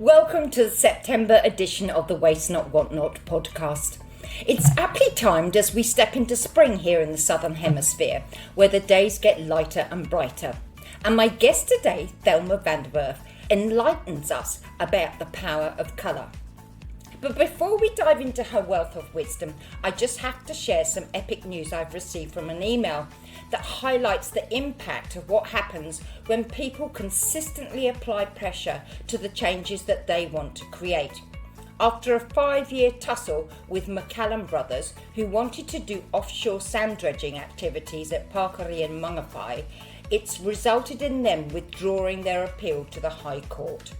Welcome to the September edition of the Waste Not Want Not podcast. It's aptly timed as we step into spring here in the Southern Hemisphere, where the days get lighter and brighter. And my guest today, Thelma van der Werf, enlightens us about the power of colour. But before we dive into her wealth of wisdom, I just have to share some epic news I've received from an email that highlights the impact of what happens when people consistently apply pressure to the changes that they want to create. After a 5-year tussle with McCallum Brothers, who wanted to do offshore sand dredging activities at Parkeri and Mangawhai, it's resulted in them withdrawing their appeal to the High Court.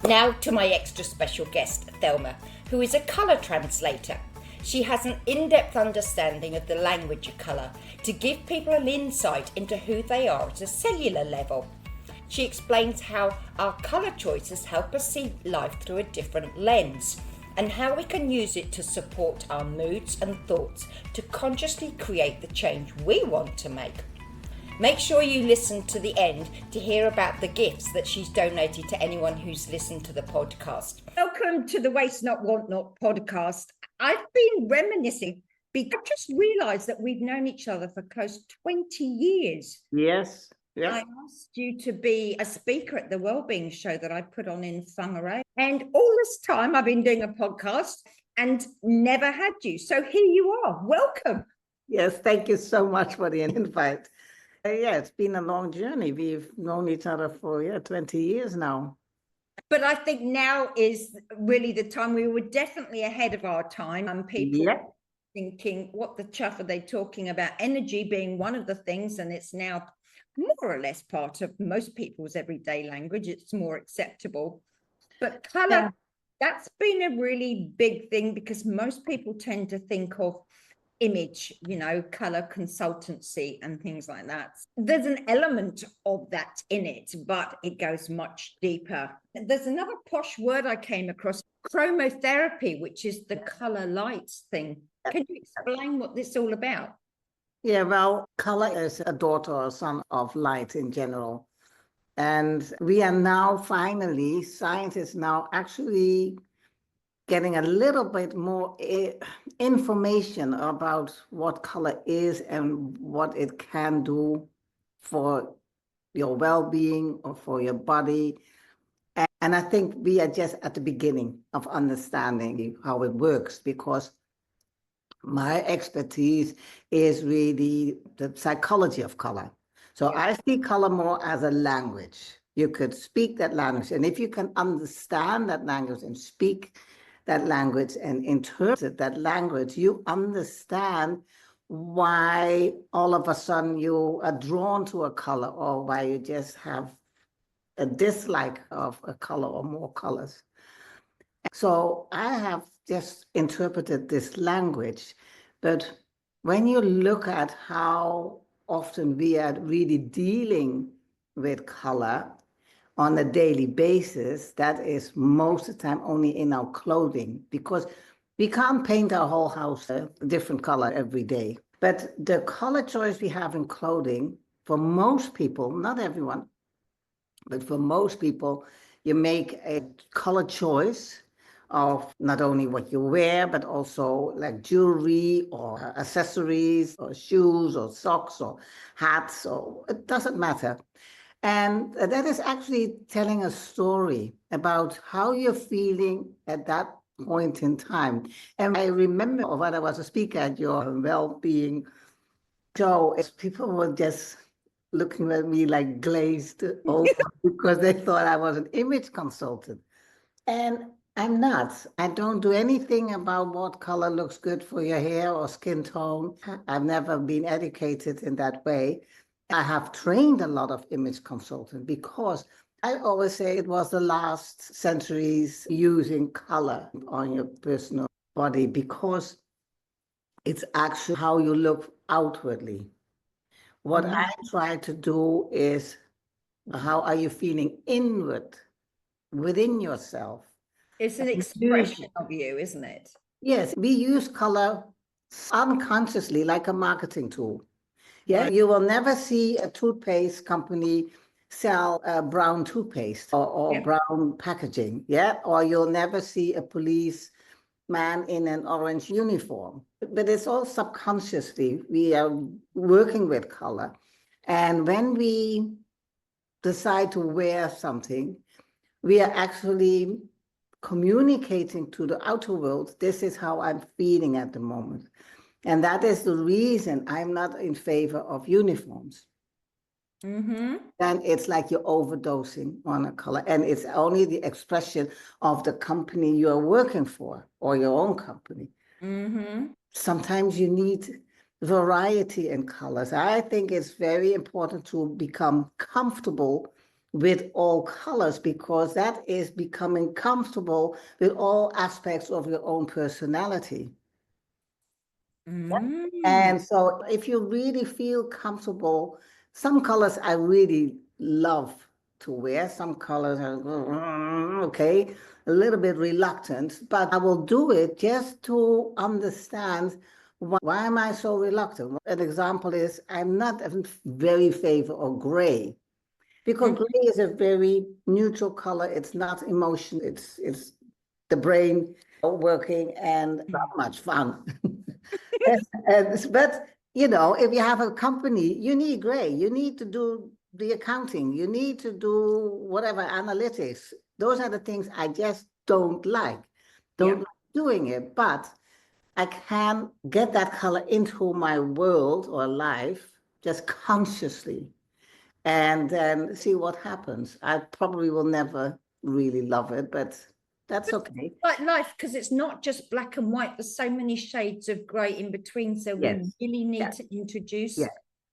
Now to my extra special guest, Thelma, who is a colour translator. She has an in-depth understanding of the language of colour to give people an insight into who they are at a cellular level. She explains how our colour choices help us see life through a different lens and how we can use it to support our moods and thoughts to consciously create the change we want to make. Make sure you listen to the end to hear about the gifts that she's donated to anyone who's listened to the podcast. Welcome to the Waste Not Want Not podcast. I've been reminiscing because I just realised that we've known each other for close to 20 years. Yes. I asked you to be a speaker at the Wellbeing Show that I put on in Whangarei. And all this time I've been doing a podcast and never had you. So here you are. Welcome. Yes, thank you so much for the invite. It's been a long journey. We've known each other for 20 years now. But I think now is really the time. We were definitely ahead of our time, and people thinking, what the chuff are they talking about? Energy being one of the things, and it's now more or less part of most people's everyday language. It's more acceptable. But colour, that's been a really big thing because most people tend to think of image, colour consultancy and things like that. There's an element of that in it, but it goes much deeper. There's another posh word I came across, chromotherapy, which is the colour lights thing. Can you explain what this is all about? Yeah, well, colour is a daughter or son of light in general. And we are now finally, science is now actually getting a little bit more information about what color is and what it can do for your well-being or for your body. And I think we are just at the beginning of understanding how it works, because my expertise is really the psychology of color. So I see color more as a language. You could speak that language, and if you can understand that language and speak that language and interpret that language, you understand why all of a sudden you are drawn to a color, or why you just have a dislike of a color or more colors. So I have just interpreted this language, but when you look at how often we are really dealing with color on a daily basis, that is most of the time only in our clothing, because we can't paint our whole house a different color every day. But the color choice we have in clothing, for most people, not everyone, but for most people, you make a color choice of not only what you wear, but also like jewelry or accessories or shoes or socks or hats, or it doesn't matter. And that is actually telling a story about how you're feeling at that point in time. And I remember when I was a speaker at your well-being show, people were just looking at me like glazed over because they thought I was an image consultant. And I'm not. I don't do anything about what color looks good for your hair or skin tone. I've never been educated in that way. I have trained a lot of image consultants because I always say it was the last centuries using color on your personal body, because it's actually how you look outwardly. What I try to do is, how are you feeling inward, within yourself? It's an expression of you, isn't it? Yes, we use color unconsciously like a marketing tool. Yeah, you will never see a toothpaste company sell brown toothpaste or Yeah. brown packaging, yeah? Or you'll never see a policeman in an orange uniform. But it's all subconsciously. We are working with color. And when we decide to wear something, we are actually communicating to the outer world, this is how I'm feeling at the moment. And that is the reason I'm not in favor of uniforms. Mm-hmm. Then it's like you're overdosing on a color, and it's only the expression of the company you're working for or your own company. Mm-hmm. Sometimes you need variety in colors. I think it's very important to become comfortable with all colors, because that is becoming comfortable with all aspects of your own personality. Mm. And so if you really feel comfortable, some colors I really love to wear. Some colors are okay, a little bit reluctant, but I will do it just to understand why am I so reluctant. An example is I'm not very favor of gray, because gray is a very neutral color. It's not emotion. It's the brain working and not much fun. But you know, if you have a company, you need gray. You need to do the accounting. You need to do whatever analytics. Those are the things I just don't like. Don't like doing it. But I can get that color into my world or life just consciously, and then see what happens. I probably will never really love it, but that's okay. Like life, because it's not just black and white. There's so many shades of grey in between. So we Yes. really need Yeah. to introduce. Yeah.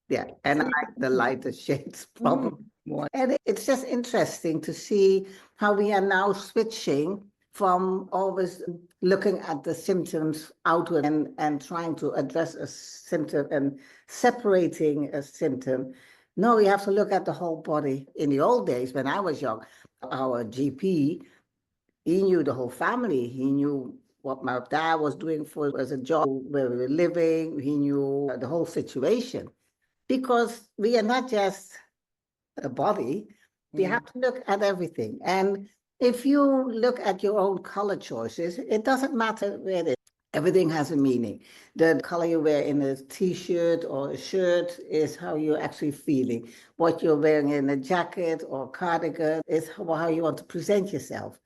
Yeah. And I like the lighter shades probably more. And it's just interesting to see how we are now switching from always looking at the symptoms outward and trying to address a symptom and separating a symptom. No, we have to look at the whole body. In the old days, when I was young, our GP, he knew the whole family. He knew what my dad was doing for as a job, where we were living. He knew the whole situation, because we are not just a body. We have to look at everything. And if you look at your own color choices, it doesn't matter where it is. Everything has a meaning. The color you wear in a t-shirt or a shirt is how you're actually feeling. What you're wearing in a jacket or cardigan is how you want to present yourself.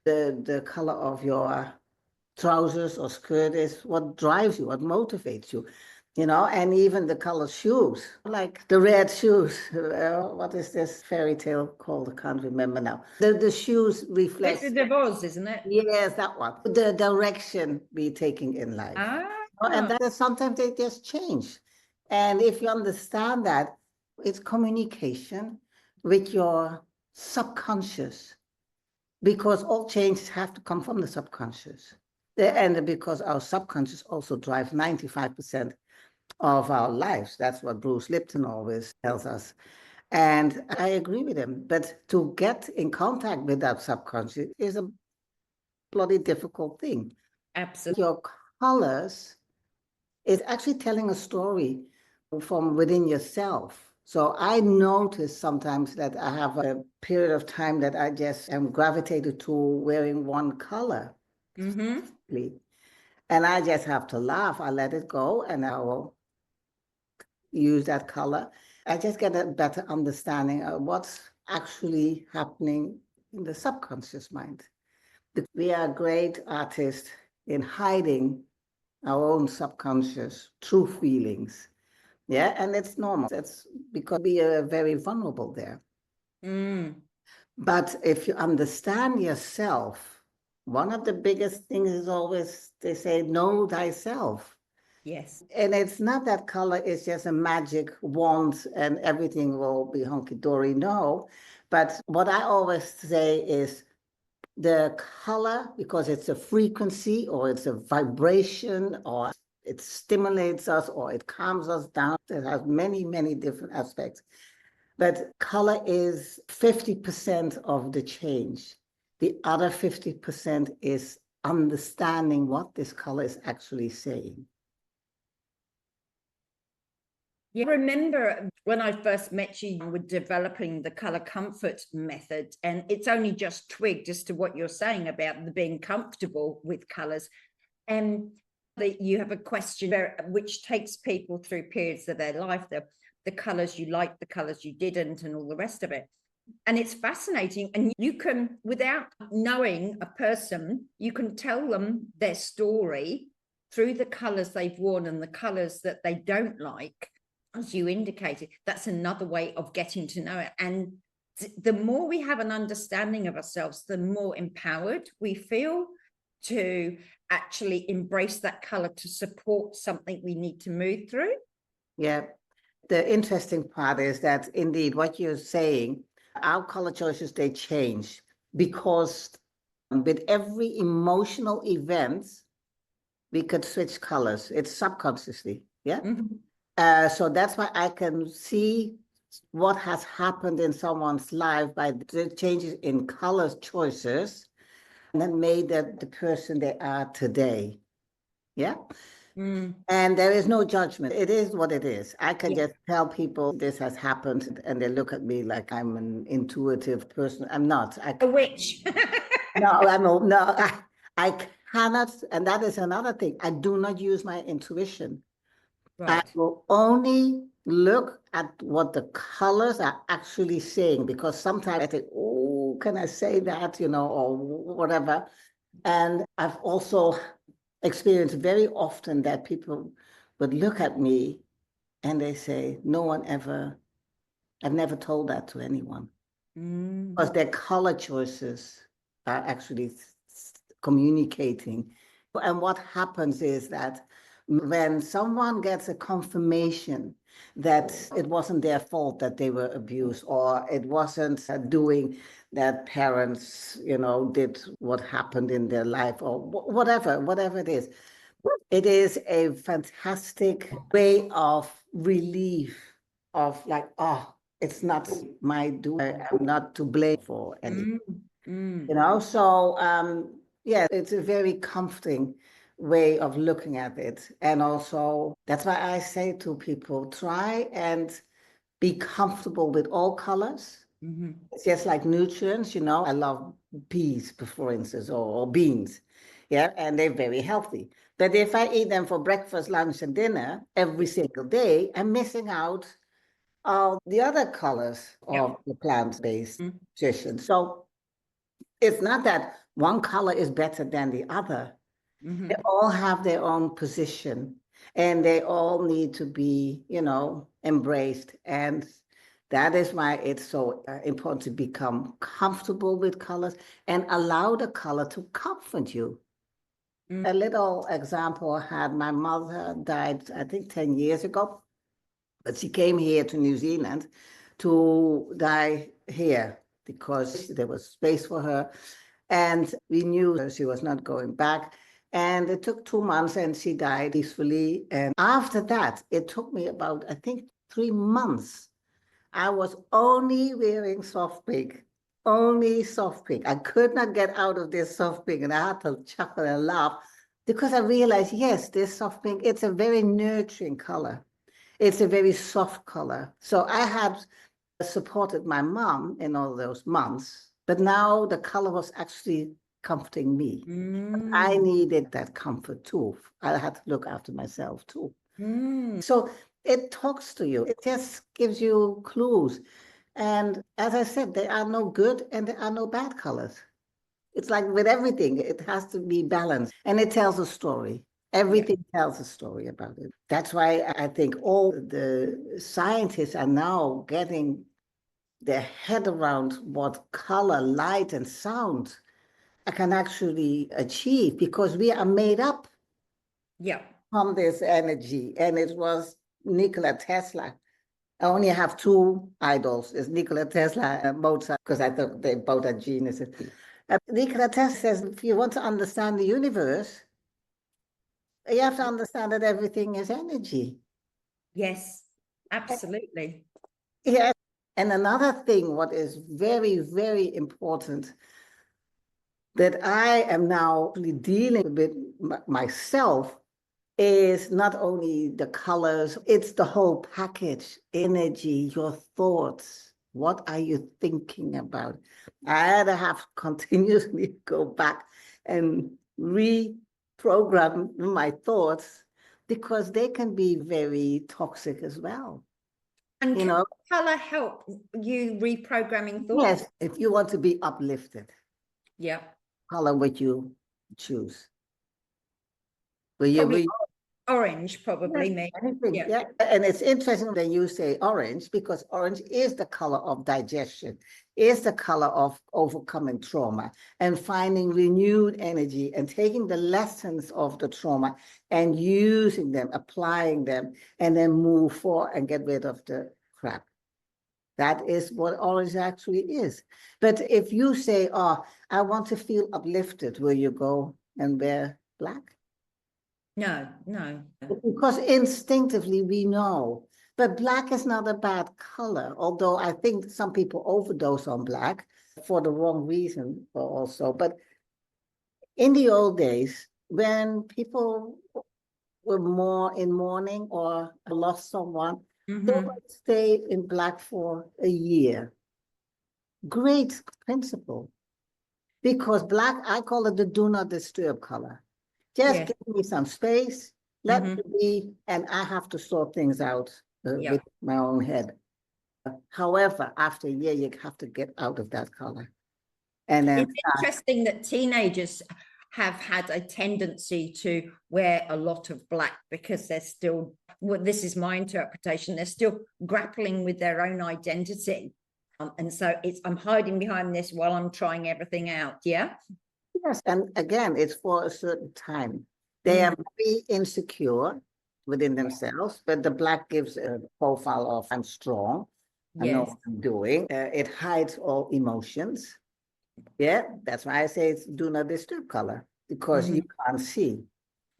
The color of your trousers or skirt is what drives you, what motivates you, you know, and even the color shoes, like the red shoes. What is this fairy tale called? I can't remember now. The shoes reflect. Wizard of Oz, isn't it? Yes, that one. The direction we're taking in life. And that is sometimes they just change. And if you understand that, it's communication with your subconscious, because all changes have to come from the subconscious. And because our subconscious also drives 95% of our lives. That's what Bruce Lipton always tells us. And I agree with him. But to get in contact with that subconscious is a bloody difficult thing. Absolutely. Your colors is actually telling a story from within yourself. So I notice sometimes that I have a period of time that I just am gravitated to wearing one color. Mm-hmm. And I just have to laugh. I let it go and I will use that color. I just get a better understanding of what's actually happening in the subconscious mind. We are great artists in hiding our own subconscious true feelings. Yeah, and it's normal. That's because we are very vulnerable there. But if you understand yourself, one of the biggest things is always, they say, know thyself. Yes. And it's not that color is just a magic wand and everything will be hunky-dory. No. But what I always say is the color, because it's a frequency or it's a vibration or it stimulates us or it calms us down. It has many, many different aspects. But color is 50% of the change. The other 50% is understanding what this color is actually saying. You remember when I first met you, you were developing the color comfort method, and it's only just twigged as to what you're saying about the being comfortable with colors. And that you have a question which takes people through periods of their life, the colors you liked, the colors you didn't, and all the rest of it. And it's fascinating. And you can, without knowing a person, you can tell them their story through the colors they've worn and the colors that they don't like, as you indicated. That's another way of getting to know it. And the more we have an understanding of ourselves, the more empowered we feel to actually embrace that color to support something we need to move through. Yeah. The interesting part is that indeed what you're saying, our color choices, they change because with every emotional event, we could switch colors. It's subconsciously. Yeah. Mm-hmm. So that's why I can see what has happened in someone's life by the changes in color choices and that made them the person they are today. Yeah. Mm. And there is no judgment. It is what it is. I can just tell people this has happened and they look at me like I'm an intuitive person. I'm not. A witch. I cannot. And that is another thing. I do not use my intuition. Right. I will only look at what the colors are actually saying, because sometimes I think, oh, can I say that, or whatever. And I've also experienced very often that people would look at me and they say, I've never told that to anyone. Because their color choices are actually communicating. And what happens is that when someone gets a confirmation that it wasn't their fault that they were abused, or it wasn't doing that parents, did what happened in their life, or whatever it is a fantastic way of relief, of like, oh, it's not my doing. I'm not to blame for anything. So yeah, it's a very comforting way of looking at it. And also, that's why I say to people, try and be comfortable with all colors. It's just like nutrients, I love peas, for instance, or beans. Yeah, and they're very healthy. But if I eat them for breakfast, lunch, and dinner every single day, I'm missing out on the other colors of the plant-based nutrition. So it's not that one color is better than the other. They all have their own position and they all need to be, embraced. And that is why it's so important to become comfortable with colors and allow the color to comfort you. A little example, I had my mother died, I think 10 years ago, but she came here to New Zealand to die here because there was space for her. And we knew she was not going back. And it took 2 months and she died peacefully. And after that, it took me about, I think, 3 months. I was only wearing soft pink, only soft pink. I could not get out of this soft pink, and I had to chuckle and laugh because I realized, yes, this soft pink, it's a very nurturing color. It's a very soft color. So I had supported my mom in all those months, but now the color was actually comforting me. I needed that comfort too. I had to look after myself too. So it talks to you. It just gives you clues. And as I said, there are no good and there are no bad colors. It's like with everything, it has to be balanced. And it tells a story. Everything tells a story about it. That's why I think all the scientists are now getting their head around what color, light, and sound can actually achieve, because we are made up from this energy. And it was Nikola Tesla. I only have two idols. It's Nikola Tesla and Mozart, because I thought they both are geniuses. Nikola Tesla says, if you want to understand the universe, you have to understand that everything is energy. Yes, absolutely. Yeah. And another thing, what is very, very important, that I am now dealing with myself, is not only the colors, it's the whole package, energy, your thoughts. What are you thinking about? I had to have continuously go back and reprogram my thoughts because they can be very toxic as well. And You can know, color help you reprogramming thoughts? yes, if you want to be uplifted, Yeah. color what you choose. Will Probably you orange, Yes, probably me. anything, Yeah. yeah. And it's interesting that you say orange because orange is the color of digestion, is the color of overcoming trauma and finding renewed energy and taking the lessons of the trauma and using them, applying them, and then move forward and get rid of the crap. That is what orange actually is. But if you say, oh, I want to feel uplifted, will you go and wear black? No, no. Because instinctively we know. But black is not a bad color, although I think some people overdose on black for the wrong reason also. But in the old days, when people were more in mourning or lost someone, they would stay in black for a year. Great principle. Because black, I call it the do not disturb color. Just Yeah. give me some space, let me be, and I have to sort things out Yeah. with my own head. However, after a year, you have to get out of that color. And then It's interesting that teenagers have had a tendency to wear a lot of black because they're still, well, this is my interpretation, they're still grappling with their own identity. And so I'm hiding behind this while I'm trying everything out. Yeah. yes, and again, it's for a certain time. They are very insecure within themselves, but the black gives a profile of I'm strong, I know Yes. what I'm doing. It hides all emotions. Yeah, that's why I say it's do not disturb color because you can't see.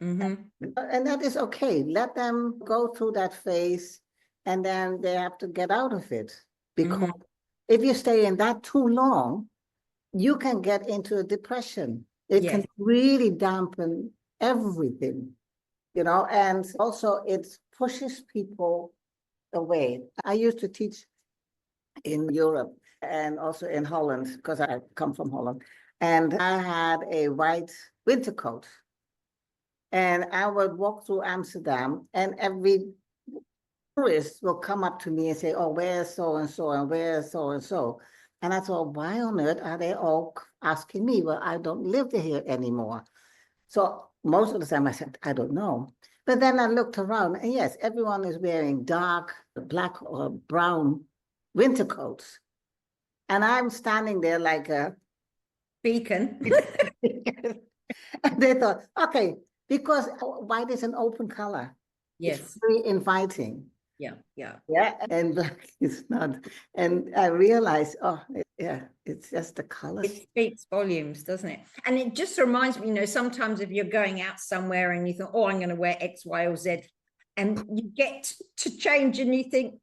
And that is okay. Let them go through that phase and then they have to get out of it. Because if you stay in that too long, you can get into a depression. It can Yes. really dampen everything, and also it pushes people away. I used to teach in Europe and also in Holland because I come from Holland. And I had a white winter coat. And I would walk through Amsterdam and every tourist will come up to me and say, oh, where's so-and-so and where's so-and-so? And I thought, why on earth are they all asking me? Well, I don't live here anymore. So most of the time I said, I don't know. But then I looked around and yes, everyone is wearing dark black or brown winter coats. And I'm standing there like a Beacon. and they thought, okay, because white is an open color. Yes. It's very inviting. Yeah. Yeah. Yeah. And black is not. And I realized, it's just the colors. It speaks volumes, doesn't it? And it just reminds me, sometimes if you're going out somewhere and you think, oh, I'm going to wear X, Y, or Z, and you get to change and you think,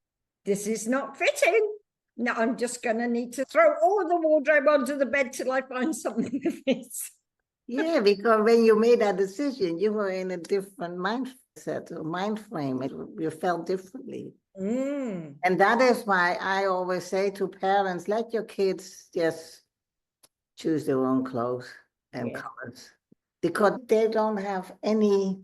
this is not fitting. No, I'm just going to need to throw all the wardrobe onto the bed till I find something that fits. Yeah, because when you made that decision, you were in a different mindset or mind frame. You felt differently. And that is why I always say to parents, let your kids just choose their own clothes and colors because they don't have any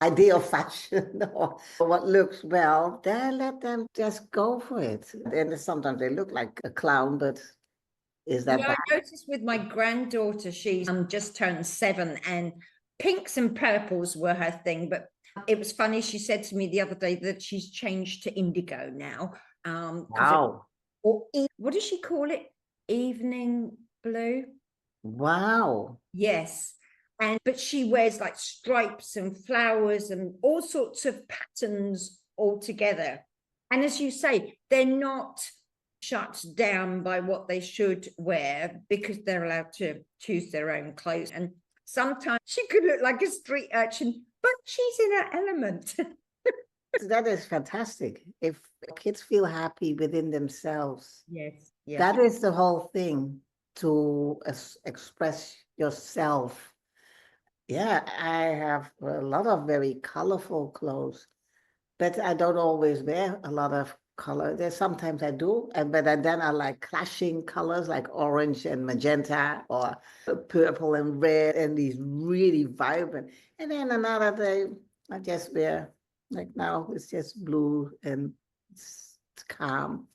idea of fashion or what looks well. Then let them just go for it. And sometimes they look like a clown, but is that bad? I noticed with my granddaughter, she's just turned 7 and pinks and purples were her thing. But it was funny. She said to me the other day that she's changed to indigo now. Wow. What does she call it? Evening blue. Wow. Yes. But she wears like stripes and flowers and all sorts of patterns all together. And as you say, they're not shut down by what they should wear because they're allowed to choose their own clothes. And sometimes she could look like a street urchin, but she's in her element. That is fantastic. If kids feel happy within themselves, Yes. Yeah. that is the whole thing, to express yourself. Yeah, I have a lot of very colorful clothes, but I don't always wear a lot of color. There's sometimes I do, but then I like clashing colors like orange and magenta or purple and red and these really vibrant. And then another day I just wear, like now it's just blue and it's calm.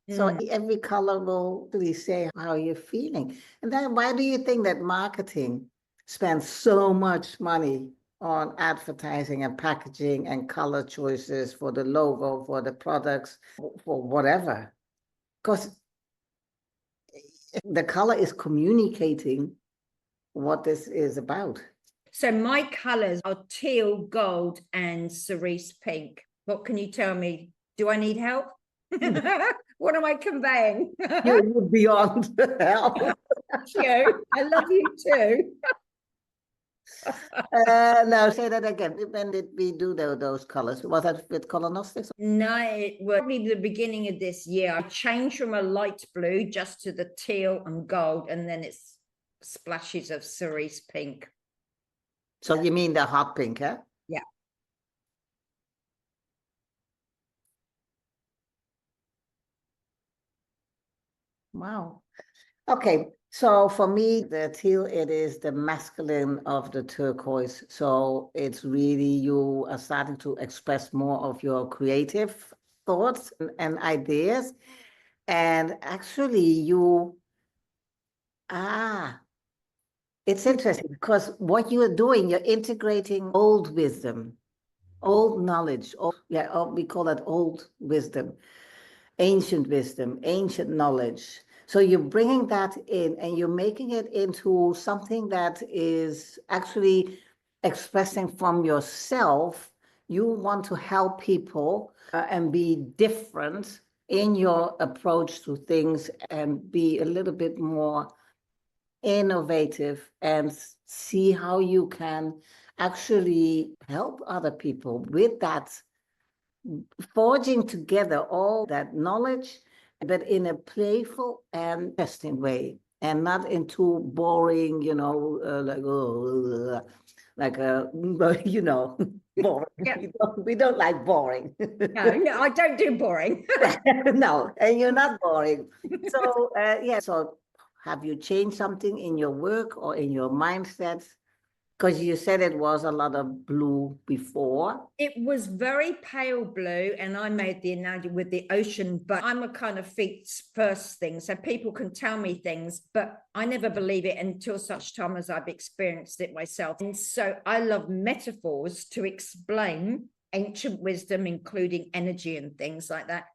So every color will really say how you're feeling. And then why do you think that marketing spends so much money on advertising and packaging and color choices for the logo, for the products, for whatever? Because the color is communicating what this is about. So my colours are teal, gold, and cerise pink. What can you tell me? Do I need help? What am I conveying? You're beyond help. You. I love you too. No, say that again. When did we do those colors? Was that with colonostics? No, it was probably the beginning of this year. I changed from a light blue just to the teal and gold, and then it's splashes of cerise pink. So you mean the hot pink, huh? Yeah. Wow. Okay. So for me, the teal, it is the masculine of the turquoise. So it's really you are starting to express more of your creative thoughts and ideas. And actually it's interesting because what you are doing, you're integrating old wisdom, old knowledge, we call that old wisdom, ancient knowledge. So you're bringing that in and you're making it into something that is actually expressing from yourself. You want to help people and be different in your approach to things and be a little bit more innovative and see how you can actually help other people with that, forging together all that knowledge, but in a playful and interesting way, and not in too boring, like boring. Yeah. We don't like boring. No, I don't do boring. No, and you're not boring. So, so have you changed something in your work or in your mindset? Because you said it was a lot of blue before. It was very pale blue, and I made the analogy with the ocean, but I'm a kind of feet first thing. So people can tell me things, but I never believe it until such time as I've experienced it myself. And so I love metaphors to explain ancient wisdom, including energy and things like that.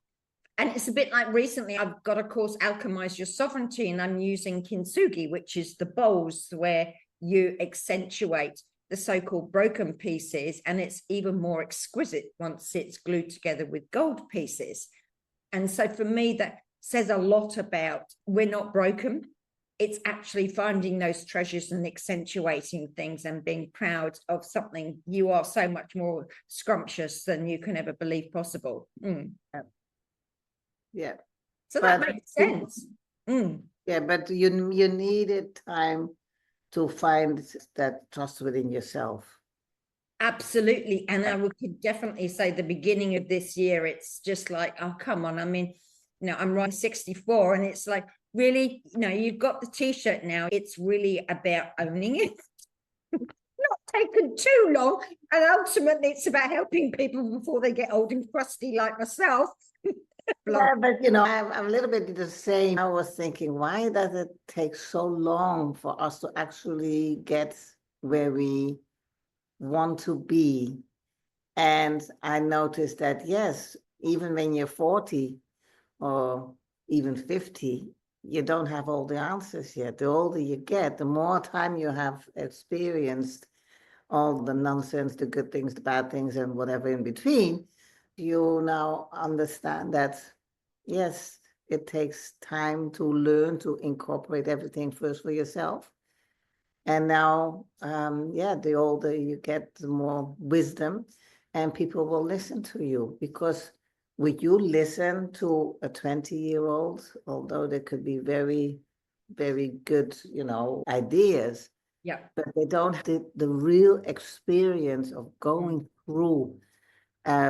And it's a bit like recently I've got a course, Alchemize Your Sovereignty, and I'm using kintsugi, which is the bowls where you accentuate the so-called broken pieces, and it's even more exquisite once it's glued together with gold pieces. And so for me, that says a lot about we're not broken. It's actually finding those treasures and accentuating things and being proud of something. You are so much more scrumptious than you can ever believe possible. Yeah. So that makes sense. Yeah, but you needed time to find that trust within yourself. Absolutely. And I would definitely say the beginning of this year, it's just like, oh, come on. I mean, I'm writing 64 and it's like, really, you've got the t-shirt now. It's really about owning it. Not taken too long. And ultimately, it's about helping people before they get old and crusty like myself. Yeah, but I'm a little bit the same. I was thinking, why does it take so long for us to actually get where we want to be? And I noticed that, yes, even when you're 40 or even 50, you don't have all the answers yet. The older you get, the more time you have experienced all the nonsense, the good things, the bad things, and whatever in between, you now understand that, yes, it takes time to learn to incorporate everything first for yourself. And now, the older you get, the more wisdom, and people will listen to you, because would you listen to a 20-year-old, although there could be very, very good, ideas, Yeah. but they don't have the real experience of going through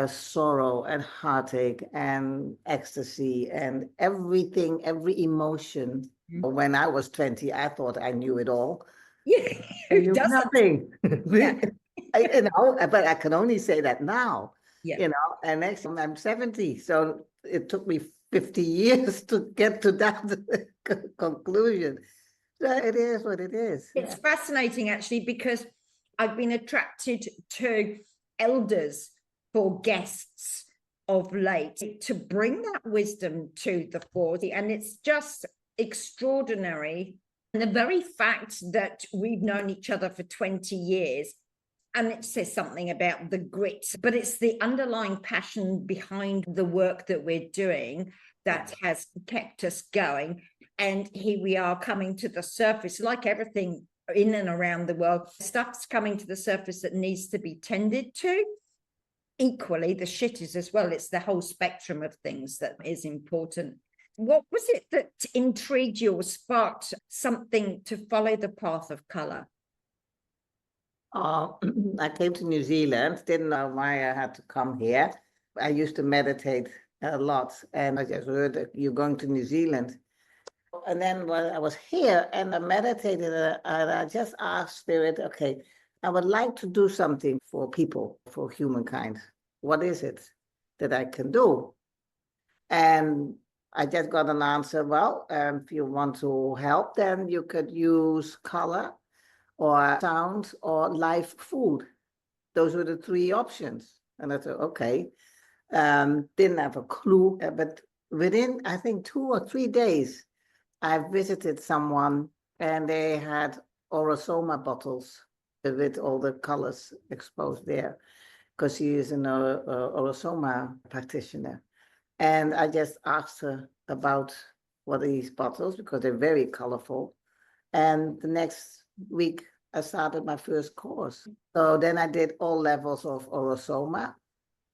sorrow and heartache and ecstasy and everything, every emotion. When I was 20, I thought I knew it all. Yeah. I Who knew doesn't? nothing. Yeah. But I can only say that now, Yeah. and next time I'm 70. So it took me 50 years to get to that conclusion. So it is what it is. It's fascinating, actually, because I've been attracted to elders for guests of late to bring that wisdom to the fore. And it's just extraordinary. And the very fact that we've known each other for 20 years, and it says something about the grit, but it's the underlying passion behind the work that we're doing that has kept us going. And here we are coming to the surface, like everything in and around the world. Stuff's coming to the surface that needs to be tended to. Equally, the shit is as well. It's the whole spectrum of things that is important. What was it that intrigued you or sparked something to follow the path of colour? I came to New Zealand, didn't know why I had to come here. I used to meditate a lot, and I just heard that you're going to New Zealand. And then when I was here and I meditated, and I just asked Spirit, okay, I would like to do something for people, for humankind. What is it that I can do? And I just got an answer, well, if you want to help, then you could use color or sound or live food. Those were the three options. And I thought, okay, didn't have a clue, but within, I think, 2 or 3 days, I visited someone and they had orosoma bottles with all the colors exposed there because she is an orosoma practitioner. And I just asked her about what are these bottles because they're very colorful. And the next week, I started my first course. So then I did all levels of orosoma,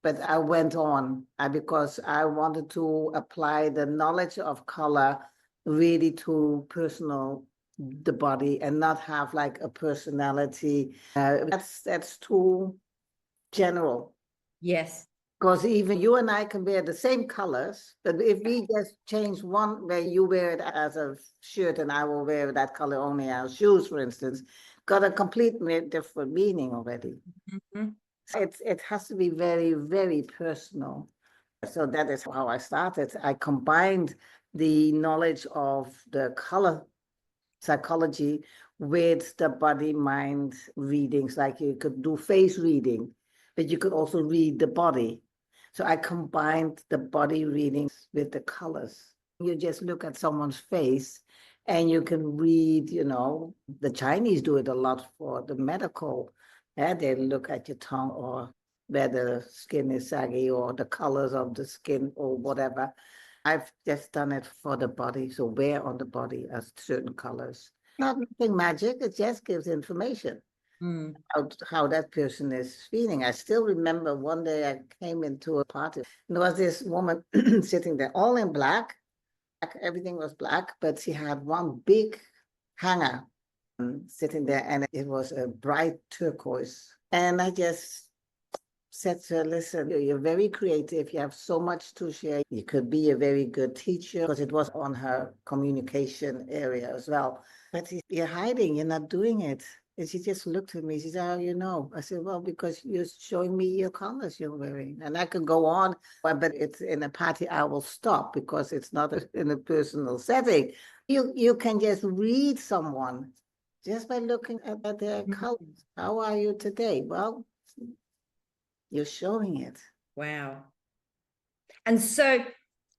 but I went on because I wanted to apply the knowledge of color really to the body and not have like a personality. That's too general. Yes. Because even you and I can wear the same colors, but if we just change one, where you wear it as a shirt and I will wear that color only as shoes, for instance, got a completely different meaning already. Mm-hmm. It has to be very, very personal. So that is how I started. I combined the knowledge of the color psychology with the body-mind readings, like you could do face reading, but you could also read the body. So I combined the body readings with the colors. You just look at someone's face and you can read, the Chinese do it a lot for the medical. Yeah, they look at your tongue or where the skin is saggy or the colors of the skin or whatever. I've just done it for the body. So where on the body are certain colors. Not nothing magic, it just gives information. How that person is feeling. I still remember one day I came into a party and there was this woman sitting there all in black. Everything was black, but she had one big hanger sitting there and it was a bright turquoise. And I just said to her, listen, you're very creative. You have so much to share. You could be a very good teacher because it was on her communication area as well. But you're hiding, you're not doing it. And she just looked at me. She said, how do you know? I said, well, because you're showing me your colors you're wearing. And I could go on, but it's in a party, I will stop because it's not in a personal setting. You can just read someone just by looking at their colors. How are you today? Well, you're showing it. Wow. And so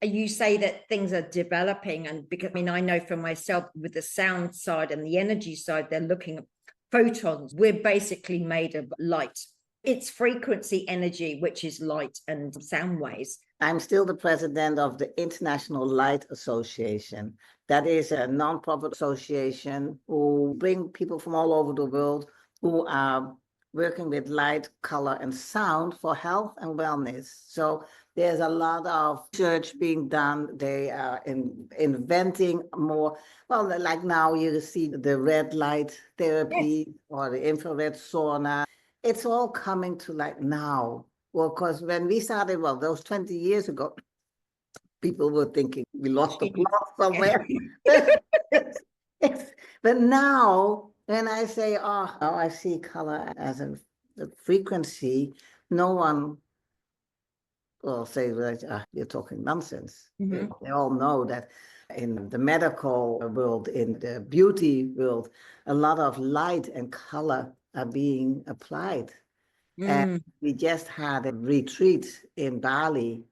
you say that things are developing, and because I know for myself with the sound side and the energy side, they're looking at photons. We're basically made of light. It's frequency energy, which is light and sound waves. I'm still the president of the International Light Association. That is a non-profit association who bring people from all over the world who are working with light, color, and sound for health and wellness. So there's a lot of research being done. They are inventing more. Well, like now you see the red light therapy or the infrared sauna. It's all coming to like now. Well, because when we started, well, those 20 years ago, people were thinking we lost the plot somewhere. But now, when I say, oh, now I see color as a frequency, no one will say, you're talking nonsense. Mm-hmm. They all know that in the medical world, in the beauty world, a lot of light and color are being applied. And we just had a retreat in Bali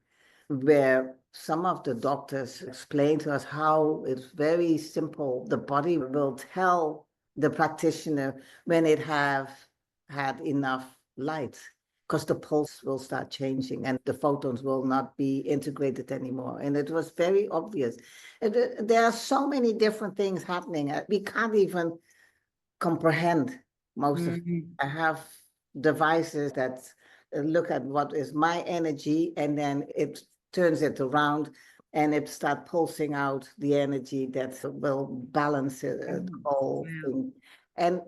where some of the doctors explained to us how it's very simple. The body will tell the practitioner when it have had enough light, because the pulse will start changing and the photons will not be integrated anymore. And it was very obvious. There are so many different things happening. We can't even comprehend most of it. I have devices that look at what is my energy, and then it turns it around and it starts pulsing out the energy that will balance it, the whole thing. And,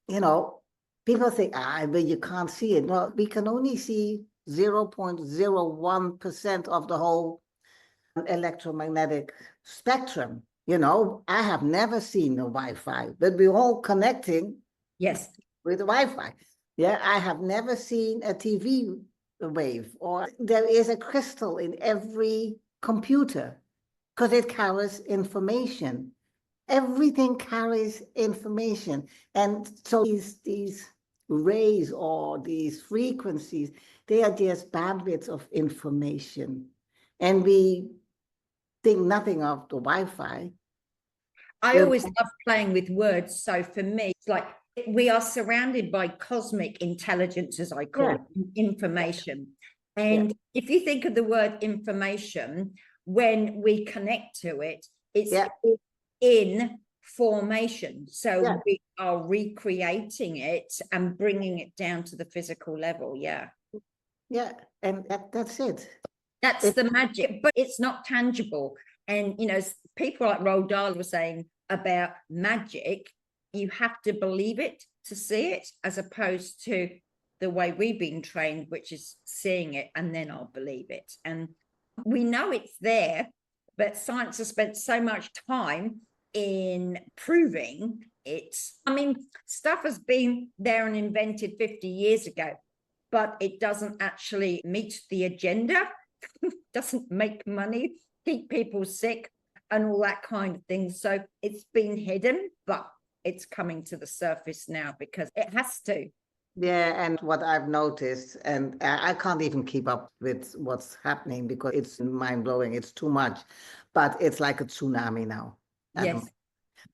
you know, people think, but you can't see it. Well, we can only see 0.01% of the whole electromagnetic spectrum. You know, I have never seen a Wi-Fi, but we're all connecting with Wi-Fi. Yeah, I have never seen a TV wave, or there is a crystal in every computer because it carries information. Everything carries information. And so these rays or these frequencies, they are just bandwidths of information. And we think nothing of the Wi-Fi. I always love playing with words. So for me, it's like we are surrounded by cosmic intelligence, as I call it, information. And if you think of the word information, when we connect to it, it's in formation. So we are recreating it and bringing it down to the physical level. Yeah. Yeah. And that's it. That's the magic, but it's not tangible. And, you know, people like Roald Dahl were saying about magic, you have to believe it to see it, as opposed to the way we've been trained, which is seeing it and then I'll believe it. And we know it's there, but science has spent so much time in proving it. I mean, stuff has been there and invented 50 years ago, but it doesn't actually meet the agenda, doesn't make money, keep people sick and all that kind of thing. So it's been hidden, but it's coming to the surface now because it has to. Yeah, and what I've noticed, and I can't even keep up with what's happening because it's mind-blowing, it's too much, but it's like a tsunami now. Yes.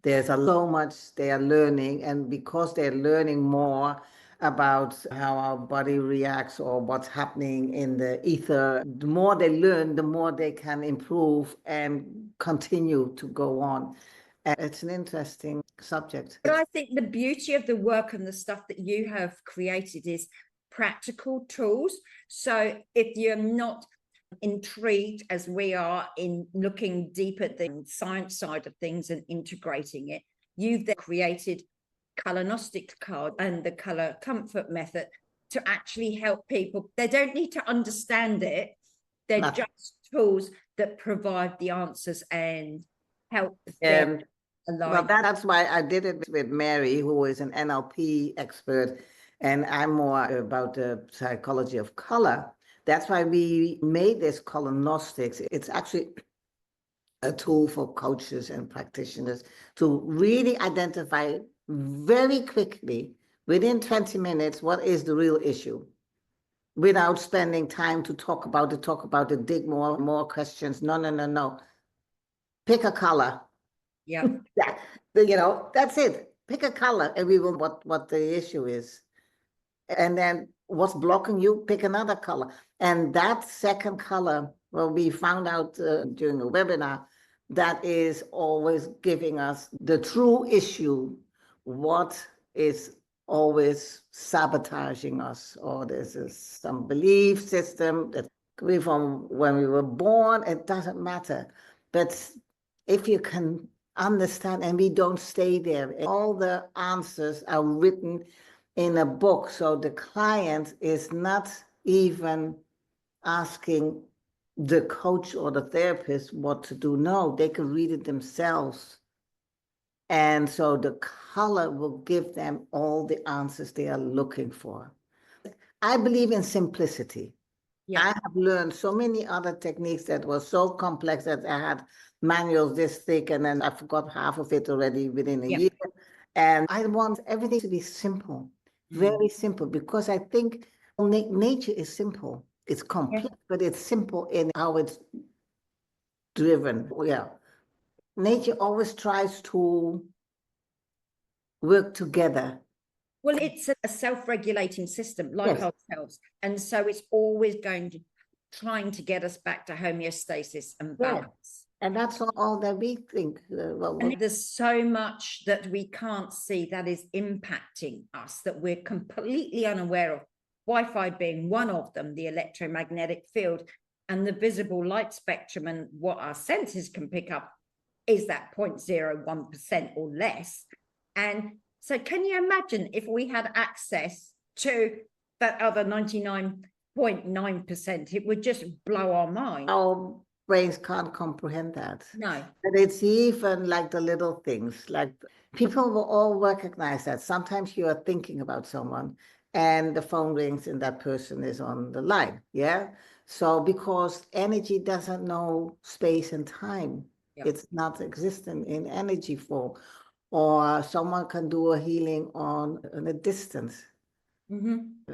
There's so much they are learning, and because they're learning more about how our body reacts or what's happening in the ether, the more they learn, the more they can improve and continue to go on. And it's an interesting subject. But I think the beauty of the work and the stuff that you have created is practical tools. So if you're not intrigued, as we are, in looking deep at the science side of things and integrating it, you've then created color gnostic card and the color comfort method to actually help people. They don't need to understand it. They're just tools that provide the answers and help them. Well, that's why I did it with Mary, who is an NLP expert, and I'm more about the psychology of color. That's why we made this color gnostics. It's actually a tool for coaches and practitioners to really identify very quickly, within 20 minutes, what is the real issue, without spending time to talk about it, dig more questions. No. Pick a color. Yeah. You know, that's it. Pick a color and we will what the issue is. And then what's blocking you, pick another color. And that second color, well, we found out during a webinar, that is always giving us the true issue, what is always sabotaging us, or there's some belief system that we from when we were born, it doesn't matter. But if you can understand, and we don't stay there, all the answers are written in a book, so the client is not even asking the coach or the therapist what to do. No, they can read it themselves. And so the color will give them all the answers they are looking for. I believe in simplicity. Yeah. I have learned so many other techniques that were so complex that I had manuals this thick, and then I forgot half of it already within a year. And I want everything to be simple, very simple, because I think nature is simple. It's complex, but it's simple in how it's driven. Yeah. Nature always tries to work together. Well, it's a self-regulating system like Yes. ourselves. And so it's always trying to get us back to homeostasis and balance. And that's all that we think. And there's so much that we can't see that is impacting us that we're completely unaware of. Wi-Fi being one of them, the electromagnetic field and the visible light spectrum, and what our senses can pick up is that 0.01% or less. And so can you imagine if we had access to that other 99.9%, it would just blow our mind. Our brains can't comprehend that. No. But it's even like the little things, like people will all recognize that. Sometimes you are thinking about someone and the phone rings and that person is on the line. Yeah. So because energy doesn't know space and time, it's not existent in energy form. Or someone can do a healing on a distance.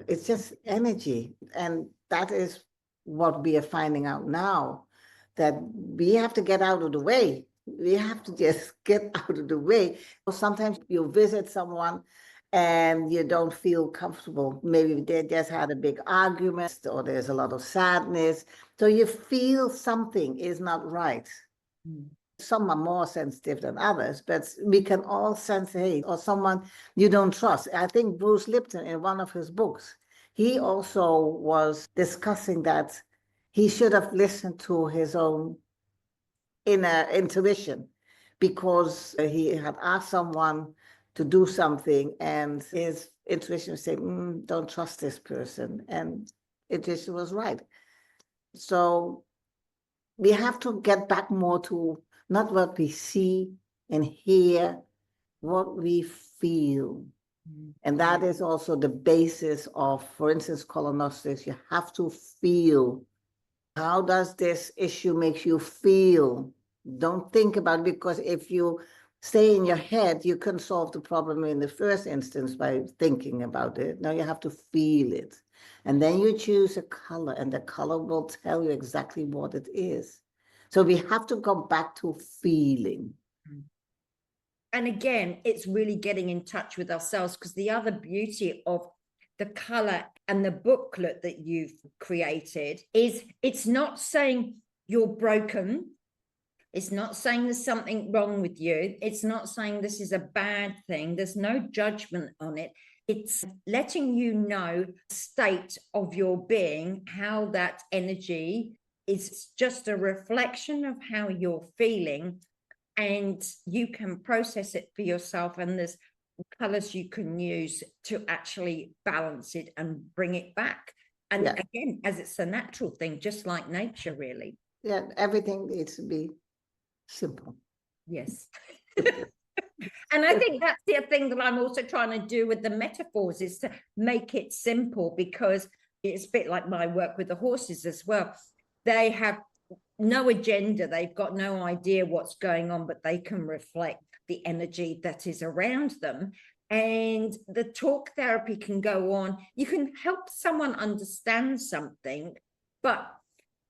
It's just energy. And that is what we are finding out now, that we have to get out of the way. We have to just get out of the way. Sometimes you visit someone and you don't feel comfortable. Maybe they just had a big argument or there's a lot of sadness. So you feel something is not right. Some are more sensitive than others, but we can all sense hate or someone you don't trust. I think Bruce Lipton, in one of his books, he also was discussing that he should have listened to his own inner intuition, because he had asked someone to do something and his intuition said, don't trust this person. And intuition was right. So we have to get back more to not what we see and hear, what we feel. And that is also the basis of, for instance, colonostics. You have to feel. How does this issue make you feel? Don't think about it, because if you stay in your head, you can solve the problem in the first instance by thinking about it. Now you have to feel it. And then you choose a color, and the color will tell you exactly what it is. So we have to go back to feeling. And again, it's really getting in touch with ourselves, because the other beauty of the color and the booklet that you've created is it's not saying you're broken. It's not saying there's something wrong with you. It's not saying this is a bad thing. There's no judgment on it. It's letting you know the state of your being, how that energy is just a reflection of how you're feeling, and you can process it for yourself. And there's colors you can use to actually balance it and bring it back. And again, as it's a natural thing, just like nature, really. Yeah, everything needs to be simple. Yes. And I think that's the thing that I'm also trying to do with the metaphors, is to make it simple, because it's a bit like my work with the horses as well. They have no agenda. They've got no idea what's going on, but they can reflect the energy that is around them. And the talk therapy can go on. You can help someone understand something, but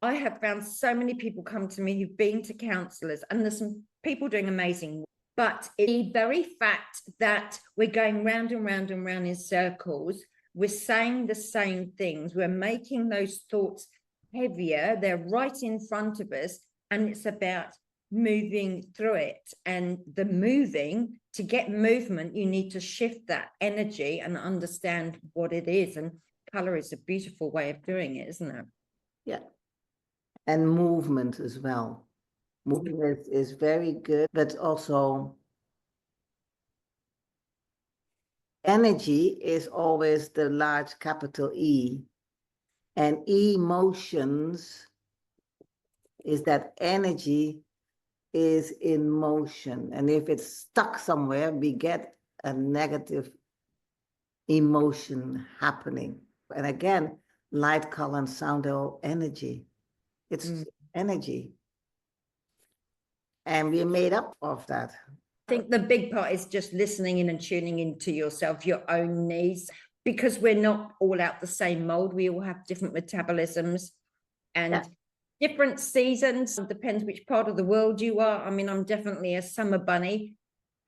I have found so many people come to me who've been to counselors, and there's some people doing amazing work, but the very fact that we're going round and round and round in circles, we're saying the same things, we're making those thoughts heavier, they're right in front of us, and it's about moving through it. And the moving, to get movement, you need to shift that energy and understand what it is. And color is a beautiful way of doing it, isn't it? Yeah. And movement as well. Movement is very good, but also energy is always the large capital E. And emotions is that energy is in motion. And if it's stuck somewhere, we get a negative emotion happening. And again, light, color, and sound are all energy. It's energy. And we're made up of that. I think the big part is just listening in and tuning into yourself, your own needs, because we're not all out the same mold. We all have different metabolisms and different seasons. It depends which part of the world you are. I mean, I'm definitely a summer bunny,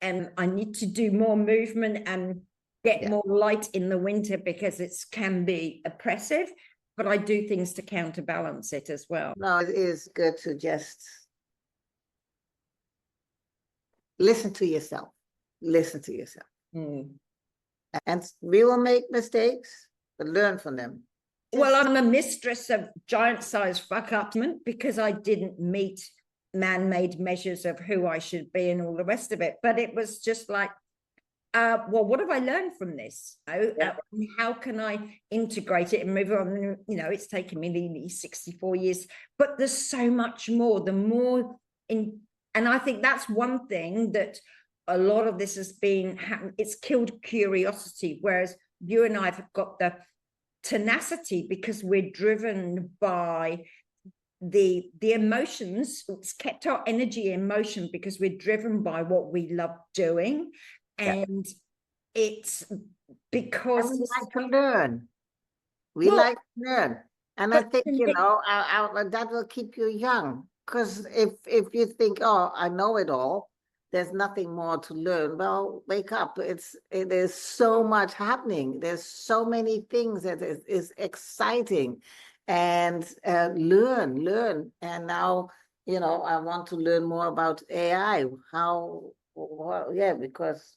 and I need to do more movement and get more light in the winter because it can be oppressive, but I do things to counterbalance it as well. No, it is good to just listen to yourself. Listen to yourself. And we will make mistakes, but learn from them. Well, I'm a mistress of giant-sized fuck-upment because I didn't meet man-made measures of who I should be and all the rest of it. But it was just like, well, what have I learned from this? How can I integrate it and move on? You know, it's taken me nearly 64 years, but there's so much more. The more in, and I think that's one thing that a lot of this has been happening. It's killed curiosity, whereas you and I have got the tenacity because we're driven by the emotions. It's kept our energy in motion because we're driven by what we love doing. And it's because we like to learn. We like to learn. And I think, you know, that will keep you young. Because if you think, oh, I know it all, there's nothing more to learn. Well, wake up. It is so much happening. There's so many things that is exciting. And learn. And now, you know, I want to learn more about AI. Because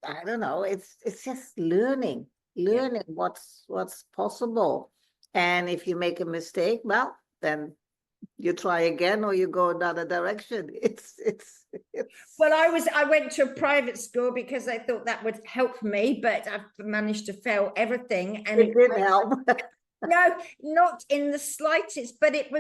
I don't know, it's just learning what's possible. And if you make a mistake, well, then you try again or you go another direction. It's well, I went to a private school because I thought that would help me, but I've managed to fail everything, and it didn't help. No, not in the slightest, but it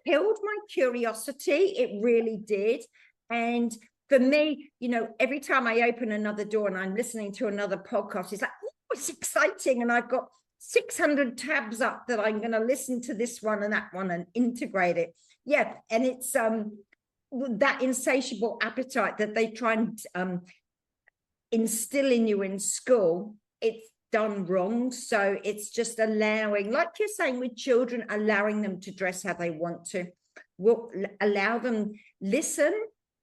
killed my curiosity. It really did. And for me, you know, every time I open another door and I'm listening to another podcast, it's like, oh, it's exciting. And I've got 600 tabs up that I'm going to listen to this one and that one and integrate it. Yeah. And it's that insatiable appetite that they try and instill in you in school. It's done wrong. So it's just allowing, like you're saying with children, allowing them to dress how they want to. We'll allow them listen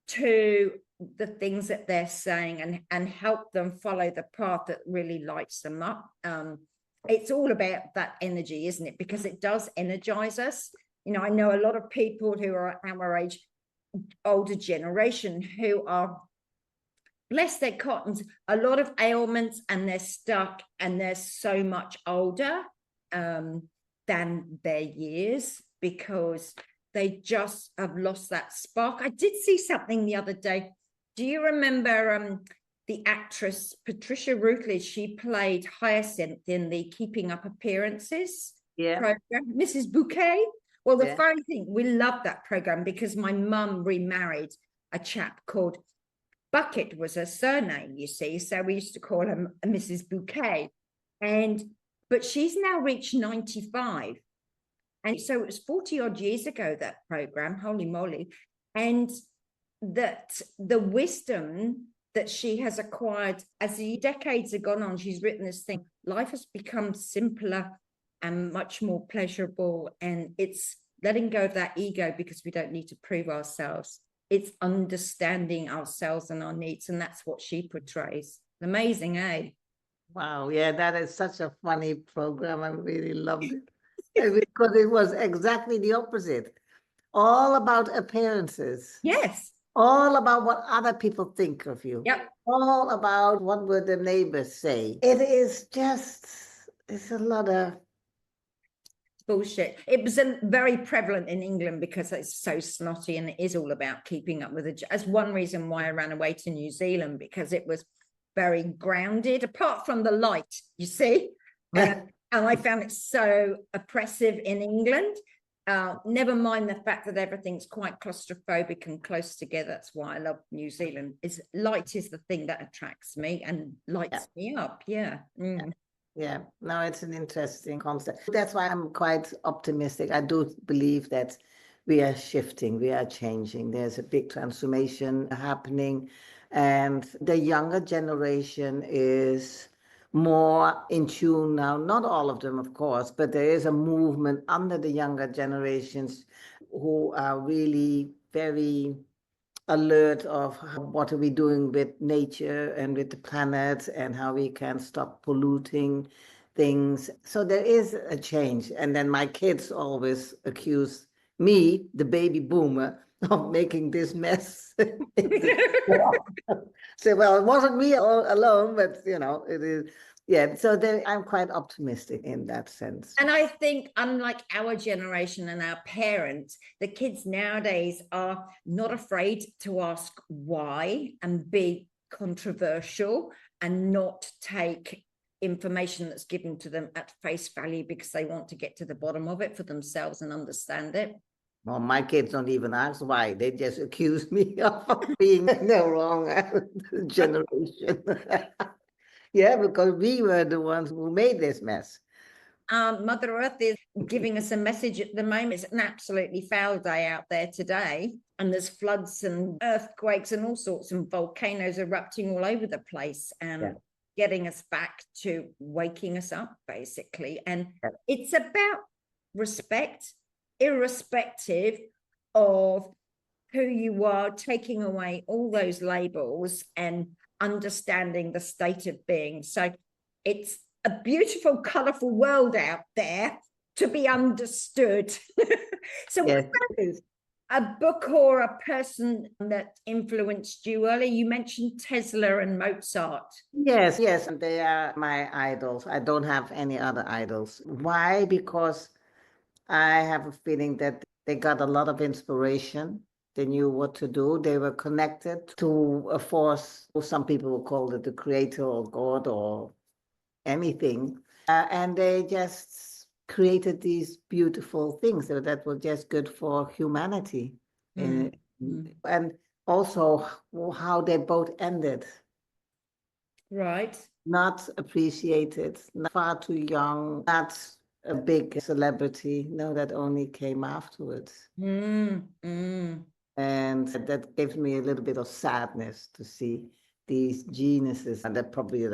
to the things that they're saying and help them follow the path that really lights them up. It's all about that energy, isn't it? Because it does energize us. You know, I know a lot of people who are our age, older generation, who are, bless their cottons, a lot of ailments, and they're stuck, and they're so much older than their years because they just have lost that spark. I did see something the other day. Do you remember the actress Patricia Routledge? She played Hyacinth in the Keeping Up Appearances program, Mrs. Bouquet. Well, the funny thing, we loved that program because my mum remarried a chap called Bucket, was her surname, you see. So we used to call her Mrs. Bouquet. But she's now reached 95. And so it was 40 odd years ago, that program, holy moly. And that the wisdom that she has acquired as the decades have gone on, she's written this thing, life has become simpler and much more pleasurable. And it's letting go of that ego because we don't need to prove ourselves. It's understanding ourselves and our needs. And that's what she portrays. Amazing, eh? Wow. Yeah, that is such a funny program. I really loved it. Because it was exactly the opposite. all about appearances, Yes. all about what other people think of you, Yep. all about what would the neighbors say. It is just, it's a lot of Bullshit. It was very prevalent in England because it's so snotty and it is all about keeping up with it. That's one reason why I ran away to New Zealand, because it was very grounded, apart from the light, you see. And I found it so oppressive in England. Never mind the fact that everything's quite claustrophobic and close together. That's why I love New Zealand. Light is the thing that attracts me and lights me up. Yeah. Mm. Yeah, no, it's an interesting concept. That's why I'm quite optimistic. I do believe that we are shifting, we are changing. There's a big transformation happening, and the younger generation is more in tune now. Not all of them, of course, but there is a movement under the younger generations who are really very alert of what are we doing with nature and with the planet and how we can stop polluting things. So there is a change. And then my kids always accuse me, the baby boomer, of making this mess. So, well, it wasn't me alone, but it is. Yeah, so I'm quite optimistic in that sense. And I think, unlike our generation and our parents, the kids nowadays are not afraid to ask why and be controversial and not take information that's given to them at face value because they want to get to the bottom of it for themselves and understand it. Well, my kids don't even ask why. They just accuse me of being the wrong generation. Yeah, because we were the ones who made this mess. Mother Earth is giving us a message at the moment. It's an absolutely foul day out there today. And there's floods and earthquakes and all sorts, and volcanoes erupting all over the place and getting us back to waking us up, basically. And it's about respect, irrespective of who you are, taking away all those labels and understanding the state of being. So it's a beautiful, colourful world out there to be understood. So yes, a book or a person that influenced you earlier? You mentioned Tesla and Mozart. Yes, they are my idols. I don't have any other idols. Why? Because I have a feeling that they got a lot of inspiration. They knew what to do. They were connected to a force. Some people will call it the creator or God or anything. And they just created these beautiful things that were just good for humanity. And also how they both ended. Right. Not appreciated, not far too young, not a big celebrity. No, that only came afterwards. And that gives me a little bit of sadness to see these geniuses, and there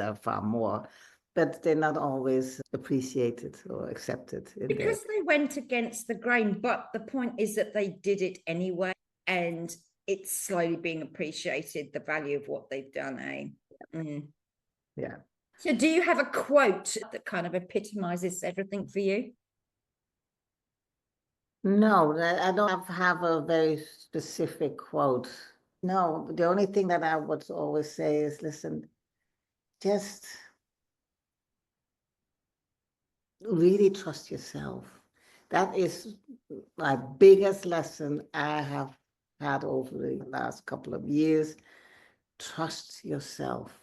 are far more, but they're not always appreciated or accepted. Because they went against the grain, but the point is that they did it anyway, and it's slowly being appreciated, the value of what they've done, eh? Yeah. So do you have a quote that kind of epitomizes everything for you? No, I don't have a very specific quote. No, the only thing that I would always say is, listen, just really trust yourself. That is my biggest lesson I have had over the last couple of years. Trust yourself.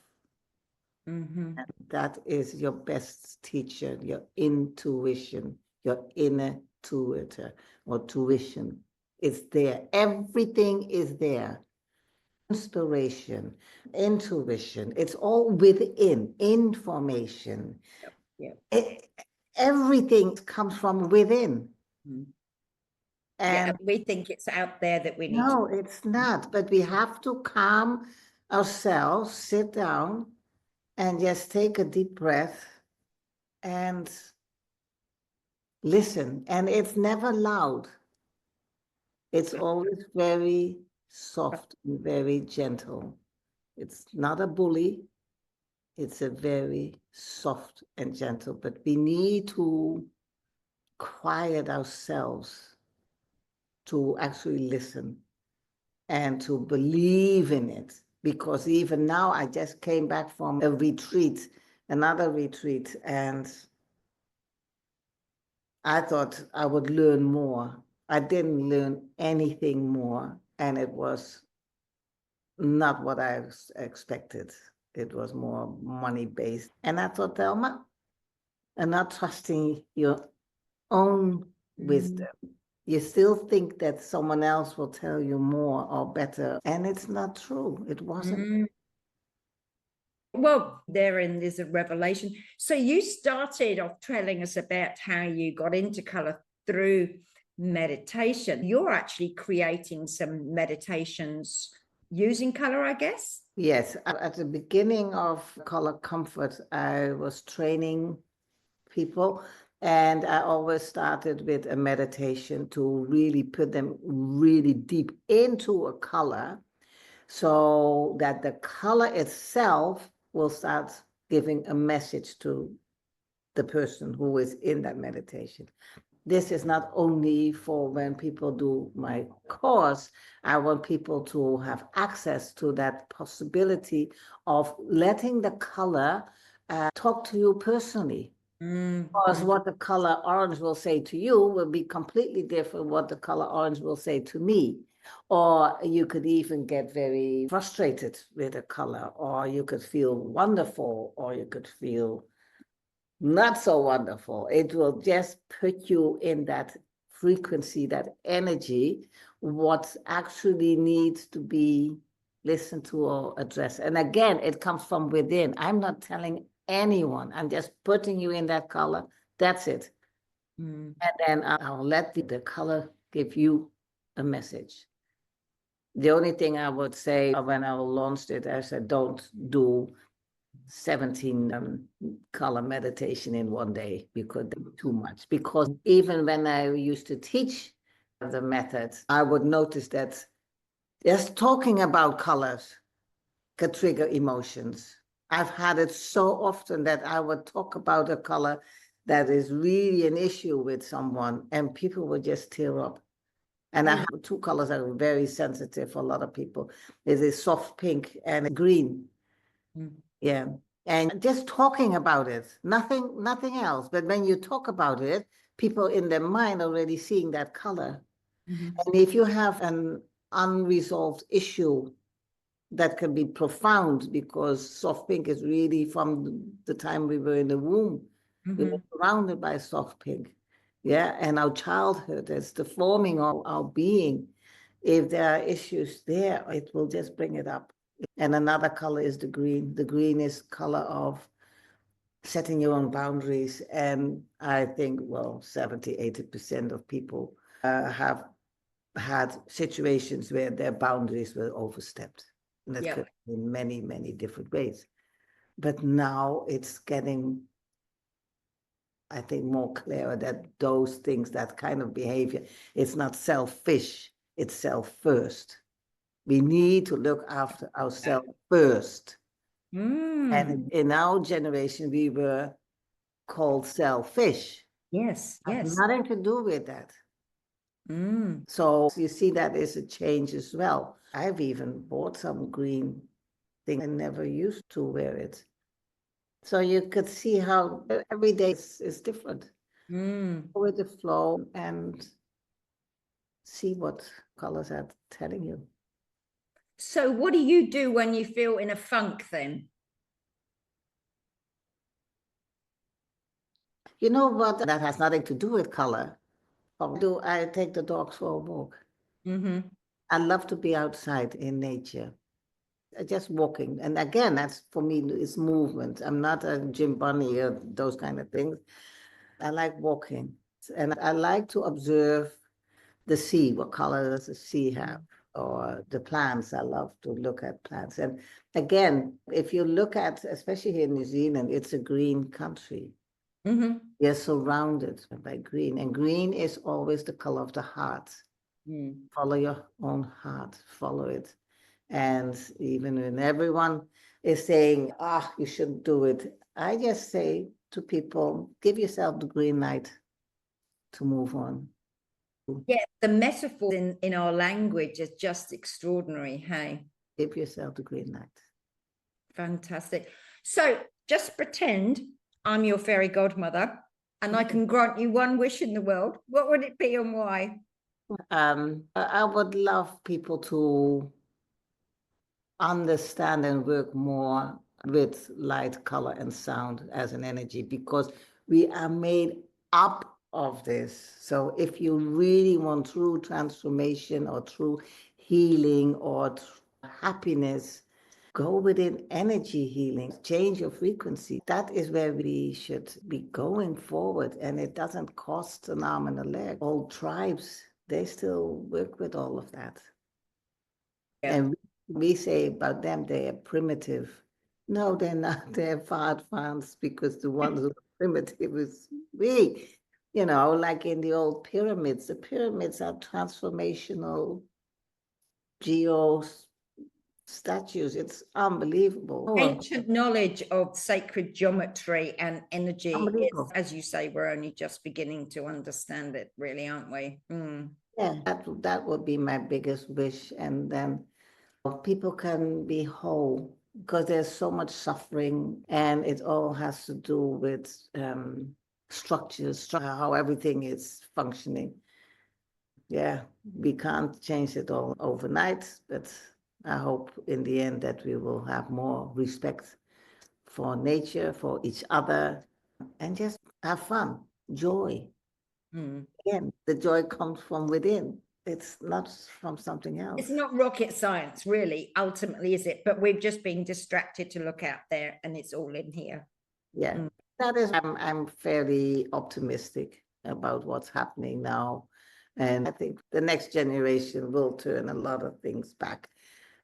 And that is your best teacher, your intuition, your inner tutor or tuition. It's there. Everything is there. Inspiration, intuition, it's all within. Information. Everything comes from within. And we think it's out there that we need no, it's not. But we have to calm ourselves, sit down, and just take a deep breath and listen. And it's never loud. It's always very soft and very gentle. It's not a bully. It's a very soft and gentle, but we need to quiet ourselves to actually listen and to believe in it. Because even now, I just came back from a retreat, another retreat, and I thought I would learn more. I didn't learn anything more, and it was not what I expected. It was more money-based. And I thought, Thelma, and not trusting your own wisdom. You still think that someone else will tell you more or better, and it's not true. It wasn't. Well, therein is a revelation. So you started off telling us about how you got into color through meditation. You're actually creating some meditations using color, I guess? Yes, at the beginning of Color Comfort, I was training people, and I always started with a meditation to really put them really deep into a color so that the color itself will start giving a message to the person who is in that meditation. This is not only for when people do my course. I want people to have access to that possibility of letting the color talk to you personally. Because what the color orange will say to you will be completely different what the color orange will say to me. Or you could even get very frustrated with a color, or you could feel wonderful, or you could feel not so wonderful. It will just put you in that frequency, that energy, what actually needs to be listened to or addressed. And again, it comes from within. I'm not telling anyone. I'm just putting you in that color. That's it. And then I'll let the color give you a message. The only thing I would say when I launched it, I said, don't do 17 color meditation in one day because too much. Because even when I used to teach the methods, I would notice that just talking about colors could trigger emotions. I've had it so often that I would talk about a color that is really an issue with someone, and people would just tear up. And I have two colors that are very sensitive for a lot of people. There's a soft pink and a green. Yeah. And just talking about it, nothing else. But when you talk about it, people in their mind already seeing that color. And if you have an unresolved issue, that can be profound, because soft pink is really from the time we were in the womb. We were surrounded by soft pink. Yeah. And our childhood is the forming of our being. If there are issues there, it will just bring it up. And another color is the green. The green is color of setting your own boundaries. And I think, well, 70–80% of people have had situations where their boundaries were overstepped. And that could be in many, many different ways. But now it's getting, I think, more clearer that those things, that kind of behavior, it's not selfish, it's self first. We need to look after ourselves first. And in our generation, we were called selfish. Yes. Has nothing to do with that. So you see that is a change as well. I've even bought some green thing. I never used to wear it. So you could see how every day is different. Go with the flow and see what colors are telling you. So what do you do when you feel in a funk then? You know what? That has nothing to do with color. I take the dogs for a walk. I love to be outside in nature, just walking. And again, that's for me, it's movement. I'm not a gym bunny or those kind of things. I like walking. And I like to observe the sea. What color does the sea have? Or the plants. I love to look at plants. And again, if you look at, especially here in New Zealand, it's a green country. You're surrounded by green, and green is always the color of the heart. Follow your own heart, follow it. And even when everyone is saying, you shouldn't do it, I just say to people, give yourself the green light to move on. Yeah, the metaphor in our language is just extraordinary. Hey, Give yourself the green light. Fantastic. So just pretend I'm your fairy godmother and I can grant you one wish in the world. What would it be and why? I would love people to understand and work more with light, color, and sound as an energy, because we are made up of this. So if you really want true transformation or true healing or happiness, go within energy healing, change your frequency. That is where we should be going forward. And it doesn't cost an arm and a leg. Old tribes, they still work with all of that. Yeah. And we say about them, they are primitive. No, they're not. They're far advanced, because the ones who are primitive is we. You know, like in the old pyramids, the pyramids are transformational geo statues. It's unbelievable. Ancient knowledge of sacred geometry and energy. Unbelievable. As you say, we're only just beginning to understand it, really, aren't we? Yeah, that would be my biggest wish. And then people can be whole, because there's so much suffering, and it all has to do with structures, how everything is functioning. Yeah, we can't change it all overnight, but I hope in the end that we will have more respect for nature, for each other, and just have fun, joy. Again, the joy comes from within. It's not from something else. It's not rocket science, really, ultimately, is it? But we've just been distracted to look out there, and it's all in here. Yeah, that is, I'm fairly optimistic about what's happening now. And I think the next generation will turn a lot of things back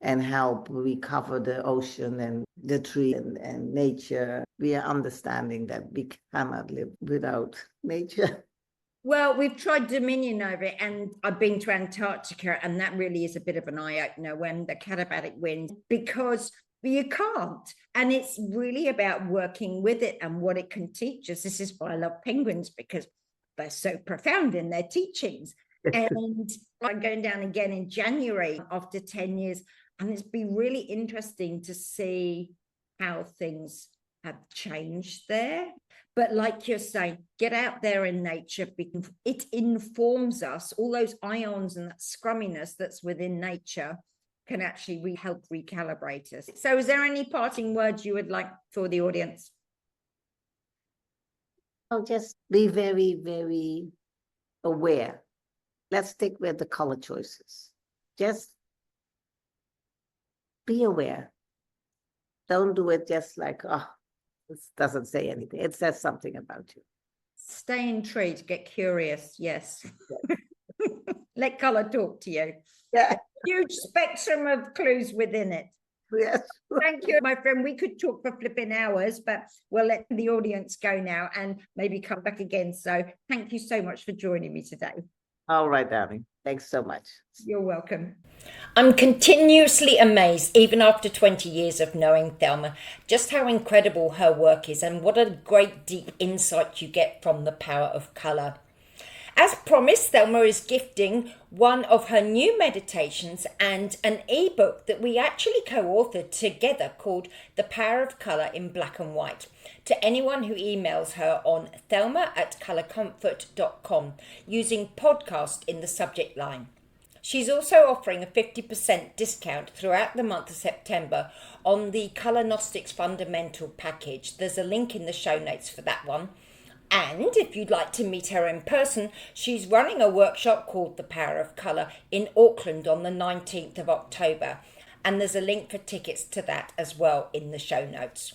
and help recover the ocean and the tree and nature. We are understanding that we cannot live without nature. Well, we've tried Dominion over it, and I've been to Antarctica, and that really is a bit of an eye-opener when the katabatic wind, because you can't. And it's really about working with it and what it can teach us. This is why I love penguins, because they're so profound in their teachings. And I'm going down again in January after 10 years, and it's been really interesting to see how things have changed there. But like you're saying, get out there in nature, because it informs us. All those ions and that scrumminess that's within nature can actually help recalibrate us. So is there any parting words you would like for the audience? I'll just be very, very aware. Let's stick with the color choices. Just be aware. Don't do it just like, oh, this doesn't say anything. It says something about you. Stay intrigued, get curious, yes. Let color talk to you. Yeah. Huge spectrum of clues within it. Yes. Thank you, my friend. We could talk for flipping hours, but we'll let the audience go now and maybe come back again. So thank you so much for joining me today. All right, darling. Thanks so much. You're welcome. I'm continuously amazed, even after 20 years of knowing Thelma, just how incredible her work is and what a great deep insight you get from the power of colour. As promised, Thelma is gifting one of her new meditations and an ebook that we actually co-authored together called The Power of Colour in Black and White to anyone who emails her on thelma@colourcomfort.com using podcast in the subject line. She's also offering a 50% discount throughout the month of September on the Colour Gnostics Fundamental package. There's a link in the show notes for that one. And if you'd like to meet her in person, she's running a workshop called The Power of Colour in Auckland on the 19th of October. And there's a link for tickets to that as well in the show notes.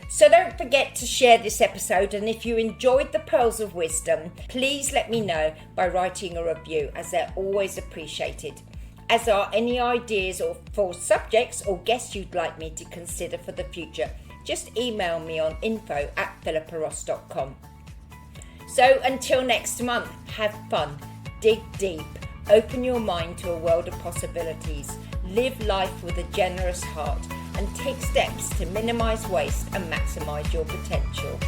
So don't forget to share this episode, and if you enjoyed the Pearls of Wisdom, please let me know by writing a review, as they're always appreciated. As are any ideas or for subjects or guests you'd like me to consider for the future, just email me on info@philippaross.com. So until next month, have fun, dig deep, open your mind to a world of possibilities, live life with a generous heart, and take steps to minimize waste and maximize your potential.